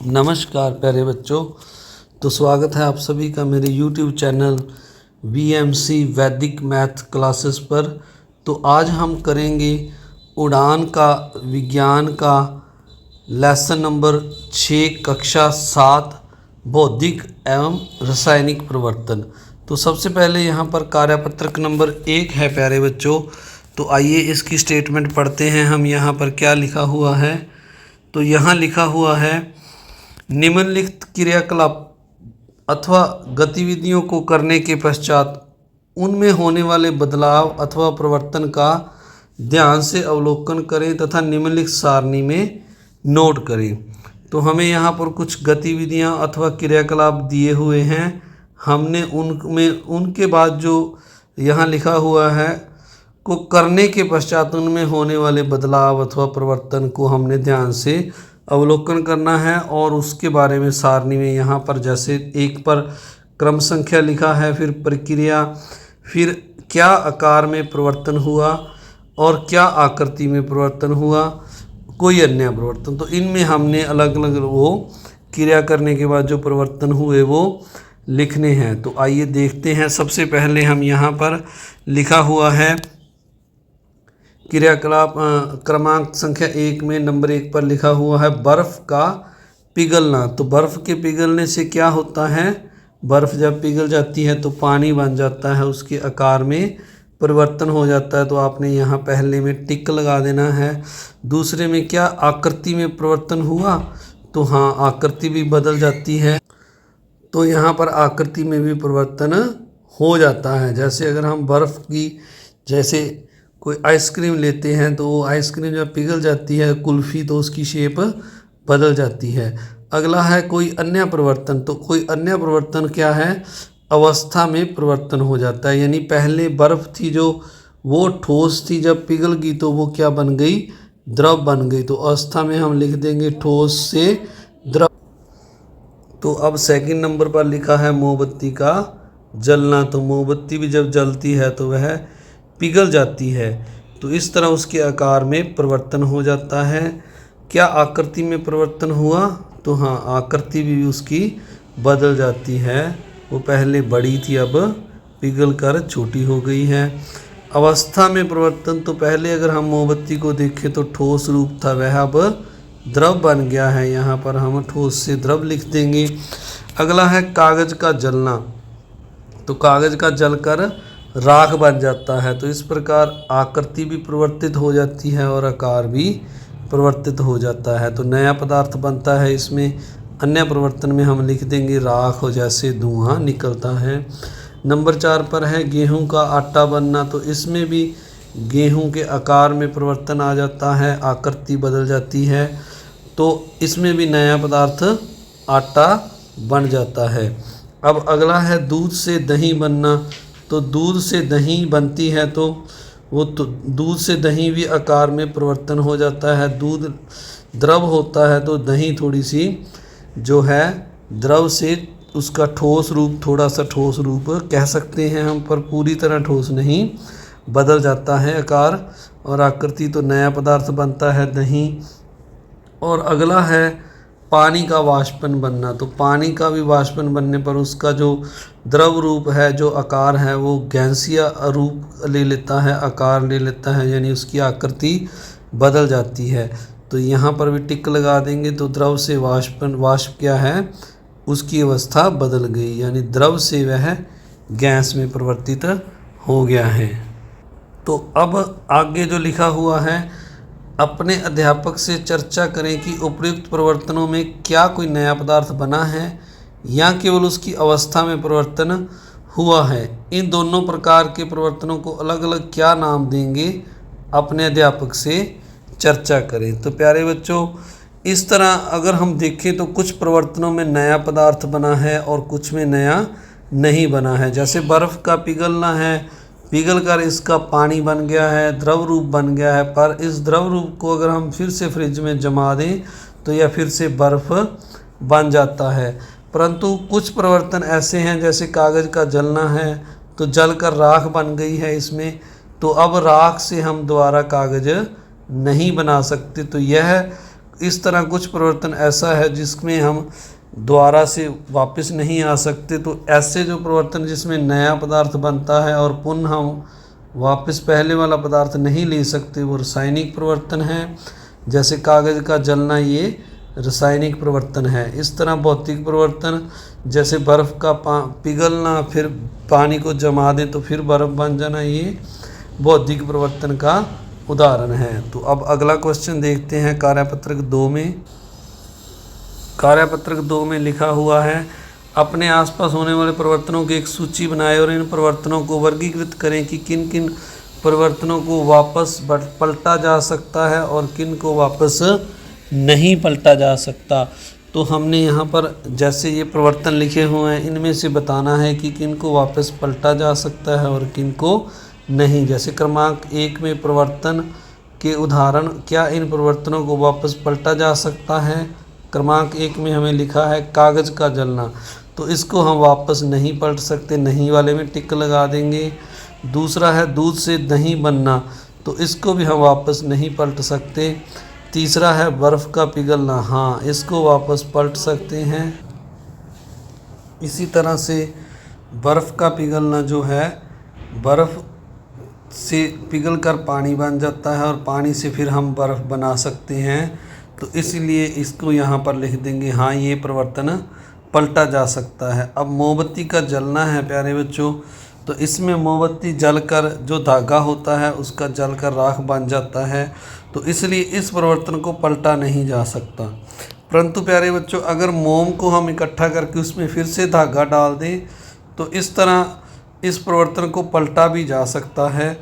नमस्कार प्यारे बच्चों। तो स्वागत है आप सभी का मेरे YouTube चैनल VMC वैदिक मैथ क्लासेस पर। तो आज हम करेंगे उड़ान का विज्ञान का लेसन नंबर 6 कक्षा 7 बौद्धिक एवं रासायनिक प्रवर्तन। तो सबसे पहले यहाँ पर कार्यपत्रक नंबर 1 है प्यारे बच्चों। तो आइए इसकी स्टेटमेंट पढ़ते हैं हम। यहाँ पर क्या लिखा हुआ है, तो यहाँ लिखा हुआ है निम्नलिखित क्रियाकलाप अथवा गतिविधियों को करने के पश्चात उनमें होने वाले बदलाव अथवा परिवर्तन का ध्यान से अवलोकन करें तथा निम्नलिखित सारणी में नोट करें। तो हमें यहाँ पर कुछ गतिविधियाँ अथवा क्रियाकलाप दिए हुए हैं। हमने उनके बाद जो यहाँ लिखा हुआ है को करने के पश्चात उनमें होने वाले बदलाव अथवा परिवर्तन को हमने ध्यान से अवलोकन करना है और उसके बारे में सारणी में यहाँ पर जैसे एक पर क्रम संख्या लिखा है, फिर प्रक्रिया, फिर क्या आकार में परिवर्तन हुआ और क्या आकृति में परिवर्तन हुआ, कोई अन्य परिवर्तन। तो इनमें हमने अलग अलग वो क्रिया करने के बाद जो परिवर्तन हुए वो लिखने हैं। तो आइए देखते हैं। सबसे पहले हम यहाँ पर लिखा हुआ है क्रियाकलाप क्रमांक संख्या 1 में नंबर 1 पर लिखा हुआ है बर्फ़ का पिघलना। तो बर्फ़ के पिघलने से क्या होता है, बर्फ़ जब पिघल जाती है तो पानी बन जाता है, उसके आकार में परिवर्तन हो जाता है। तो आपने यहाँ पहले में टिक लगा देना है। दूसरे में क्या आकृति में परिवर्तन हुआ, तो हाँ आकृति भी बदल जाती है। तो यहाँ पर आकृति में भी परिवर्तन हो जाता है। जैसे अगर हम बर्फ़ की जैसे कोई आइसक्रीम लेते हैं तो वो आइसक्रीम जब पिघल जाती है कुल्फ़ी तो उसकी शेप बदल जाती है। अगला है कोई अन्य परिवर्तन। तो कोई अन्य परिवर्तन क्या है, अवस्था में परिवर्तन हो जाता है। यानी पहले बर्फ़ थी जो वो ठोस थी, जब पिघल गई तो वो क्या बन गई, द्रव बन गई। तो अवस्था में हम लिख देंगे ठोस से द्रव। तो अब सेकंड नंबर पर लिखा है मोमबत्ती का जलना। तो मोमबत्ती भी जब जलती है तो वह पिघल जाती है, तो इस तरह उसके आकार में परिवर्तन हो जाता है। क्या आकृति में परिवर्तन हुआ, तो हाँ आकृति भी उसकी बदल जाती है। वो पहले बड़ी थी अब पिघल कर छोटी हो गई है। अवस्था में परिवर्तन, तो पहले अगर हम मोमबत्ती को देखें तो ठोस रूप था, वह अब द्रव बन गया है। यहाँ पर हम ठोस से द्रव लिख देंगे। अगला है कागज़ का जलना। तो कागज़ का जलकर राख बन जाता है। तो इस प्रकार आकृति भी परिवर्तित हो जाती है और आकार भी परिवर्तित हो जाता है। तो नया पदार्थ बनता है। इसमें अन्य परिवर्तन में हम लिख देंगे राख हो, जैसे धुआं निकलता है। नंबर 4 पर है गेहूं का आटा बनना। तो इसमें भी गेहूं के आकार में परिवर्तन आ जाता है, आकृति बदल जाती है। तो इसमें भी नया पदार्थ आटा बन जाता है। अब अगला है दूध से दही बनना। तो दूध से दही बनती है तो वो तो दूध से दही भी आकार में परिवर्तन हो जाता है। दूध द्रव होता है तो दही थोड़ी सी जो है द्रव से उसका ठोस रूप, थोड़ा सा ठोस रूप कह सकते हैं हम, पर पूरी तरह ठोस नहीं, बदल जाता है आकार और आकृति। तो नया पदार्थ बनता है दही। और अगला है पानी का वाष्पन बनना। तो पानी का भी वाष्पन बनने पर उसका जो द्रव रूप है, जो आकार है, वो गैसीय रूप ले लेता है, आकार ले लेता है, यानी उसकी आकृति बदल जाती है। तो यहाँ पर भी टिक लगा देंगे। तो द्रव से वाष्पन, वाष्प क्या है, उसकी अवस्था बदल गई, यानी द्रव से वह गैस में परिवर्तित हो गया है। तो अब आगे जो लिखा हुआ है, अपने अध्यापक से चर्चा करें कि उपर्युक्त परिवर्तनों में क्या कोई नया पदार्थ बना है या केवल उसकी अवस्था में परिवर्तन हुआ है। इन दोनों प्रकार के परिवर्तनों को अलग अलग क्या नाम देंगे, अपने अध्यापक से चर्चा करें। तो प्यारे बच्चों, इस तरह अगर हम देखें तो कुछ परिवर्तनों में नया पदार्थ बना है और कुछ में नया नहीं बना है। जैसे बर्फ़ का पिघलना है, पिघल कर इसका पानी बन गया है, द्रव रूप बन गया है, पर इस द्रव रूप को अगर हम फिर से फ्रिज में जमा दें तो यह फिर से बर्फ़ बन जाता है। परंतु कुछ परिवर्तन ऐसे हैं, जैसे कागज़ का जलना है तो जल कर राख बन गई है इसमें, तो अब राख से हम दोबारा कागज़ नहीं बना सकते। तो यह इस तरह कुछ परिवर्तन ऐसा है जिसमें हम दोबारा से वापस नहीं आ सकते। तो ऐसे जो परिवर्तन जिसमें नया पदार्थ बनता है और पुनः हम वापस पहले वाला पदार्थ नहीं ले सकते, वो रासायनिक परिवर्तन है। जैसे कागज़ का जलना, ये रासायनिक परिवर्तन है। इस तरह भौतिक परिवर्तन जैसे बर्फ़ का पिघलना, फिर पानी को जमा दें तो फिर बर्फ़ बन जाना, ये भौतिक परिवर्तन का उदाहरण है। तो अब अगला क्वेश्चन देखते हैं कार्यपत्रक 2 में। कार्यपत्रक 2 में लिखा हुआ है, अपने आसपास होने वाले परिवर्तनों की एक सूची बनाएं और इन परिवर्तनों को वर्गीकृत करें कि किन किन परिवर्तनों को वापस पलटा जा सकता है और किन को वापस नहीं पलटा जा सकता। तो हमने यहाँ पर जैसे ये परिवर्तन लिखे हुए हैं, इनमें से बताना है कि किन को वापस पलटा जा सकता है और किन को नहीं। जैसे क्रमांक 1 में परिवर्तन के उदाहरण, क्या इन परिवर्तनों को वापस पलटा जा सकता है। क्रमांक 1 में हमें लिखा है कागज़ का जलना, तो इसको हम वापस नहीं पलट सकते, नहीं वाले में टिक लगा देंगे। दूसरा है दूध से दही बनना, तो इसको भी हम वापस नहीं पलट सकते। तीसरा है बर्फ़ का पिघलना, हाँ इसको वापस पलट सकते हैं। इसी तरह से बर्फ़ का पिघलना जो है, बर्फ़ से पिघल कर पानी बन जाता है और पानी से फिर हम बर्फ़ बना सकते हैं, तो इसलिए इसको यहाँ पर लिख देंगे, हाँ ये परिवर्तन पलटा जा सकता है। अब मोमबत्ती का जलना है प्यारे बच्चों, तो इसमें मोमबत्ती जलकर जो धागा होता है उसका जलकर राख बन जाता है, तो इसलिए इस परिवर्तन को पलटा नहीं जा सकता। परंतु प्यारे बच्चों, अगर मोम को हम इकट्ठा करके उसमें फिर से धागा डाल दें तो इस तरह इस परिवर्तन को पलटा भी जा सकता है,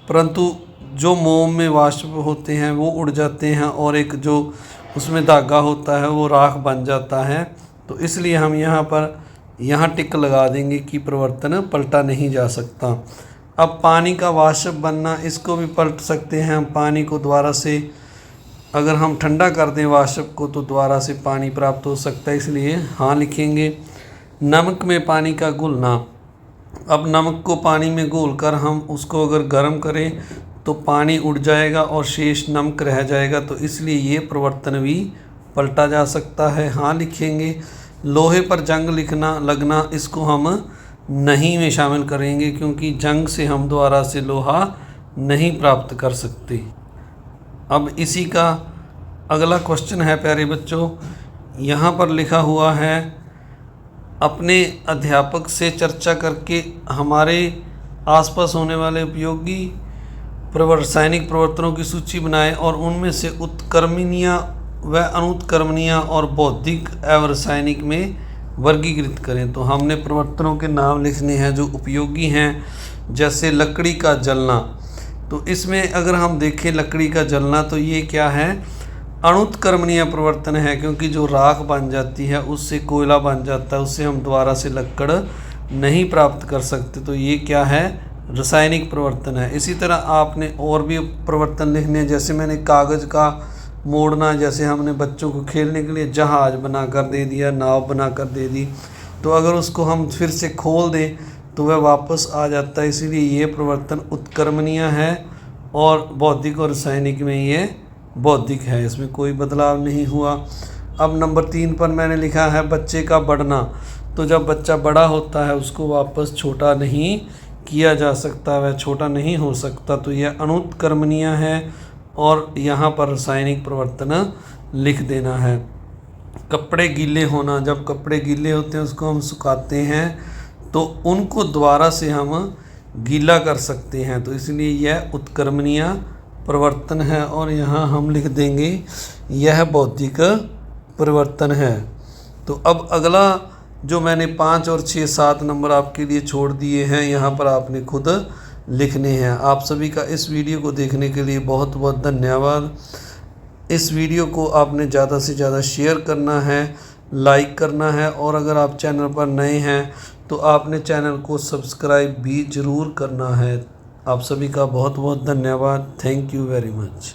परंतु जो मोम में वाष्प होते हैं वो उड़ जाते हैं और एक जो उसमें धागा होता है वो राख बन जाता है। तो इसलिए हम यहाँ टिक लगा देंगे कि परिवर्तन पलटा नहीं जा सकता। अब पानी का वाष्प बनना, इसको भी पलट सकते हैं हम। पानी को दोबारा से अगर हम ठंडा कर दें वाष्प को, तो दोबारा से पानी प्राप्त हो सकता है, इसलिए हाँ लिखेंगे। नमक में पानी का घुलना, अब नमक को पानी में घोलकर हम उसको अगर गर्म करें तो पानी उड़ जाएगा और शेष नमक रह जाएगा, तो इसलिए ये परिवर्तन भी पलटा जा सकता है, हाँ लिखेंगे। लोहे पर जंग लगना, इसको हम नहीं में शामिल करेंगे क्योंकि जंग से हम दोबारा से लोहा नहीं प्राप्त कर सकते। अब इसी का अगला क्वेश्चन है प्यारे बच्चों, यहाँ पर लिखा हुआ है, अपने अध्यापक से चर्चा करके हमारे आसपास होने वाले उपयोगी रासायनिक परिवर्तनों की सूची बनाएं और उनमें से उत्क्रमणीय व अनुत्क्रमणीय और बौद्धिक एवं रासायनिक में वर्गीकृत करें। तो हमने परिवर्तनों के नाम लिखने हैं जो उपयोगी हैं। जैसे लकड़ी का जलना, तो इसमें अगर हम देखें लकड़ी का जलना, तो ये क्या है, अनुत्क्रमणीय परिवर्तन है, क्योंकि जो राख बन जाती है उससे कोयला बन जाता है, उससे हम दोबारा से लकड़ नहीं प्राप्त कर सकते। तो ये क्या है, रासायनिक परिवर्तन है। इसी तरह आपने और भी परिवर्तन लिखने हैं, जैसे मैंने कागज़ का मोड़ना, जैसे हमने बच्चों को खेलने के लिए जहाज़ बना कर दे दिया, नाव बना कर दे दी, तो अगर उसको हम फिर से खोल दें तो वह वापस आ जाता है, इसीलिए ये परिवर्तन उत्क्रमणीय है और बौद्धिक और रासायनिक में ये बौद्धिक है, इसमें कोई बदलाव नहीं हुआ। अब नंबर 3 पर मैंने लिखा है बच्चे का बढ़ना, तो जब बच्चा बड़ा होता है उसको वापस छोटा नहीं किया जा सकता, वह छोटा नहीं हो सकता, तो यह अनुत्क्रमणीय है और यहाँ पर रासायनिक परिवर्तन लिख देना है। कपड़े गीले होना, जब कपड़े गीले होते हैं उसको हम सुखाते हैं तो उनको दोबारा से हम गीला कर सकते हैं, तो इसलिए यह उत्क्रमणीय परिवर्तन है और यहाँ हम लिख देंगे यह बौद्धिक परिवर्तन है। तो अब अगला जो मैंने 5 और 6, 7 नंबर आपके लिए छोड़ दिए हैं, यहाँ पर आपने खुद लिखने हैं। आप सभी का इस वीडियो को देखने के लिए बहुत बहुत धन्यवाद। इस वीडियो को आपने ज़्यादा से ज़्यादा शेयर करना है, लाइक करना है, और अगर आप चैनल पर नए हैं तो आपने चैनल को सब्सक्राइब भी ज़रूर करना है। आप सभी का बहुत बहुत धन्यवाद। Thank you very much.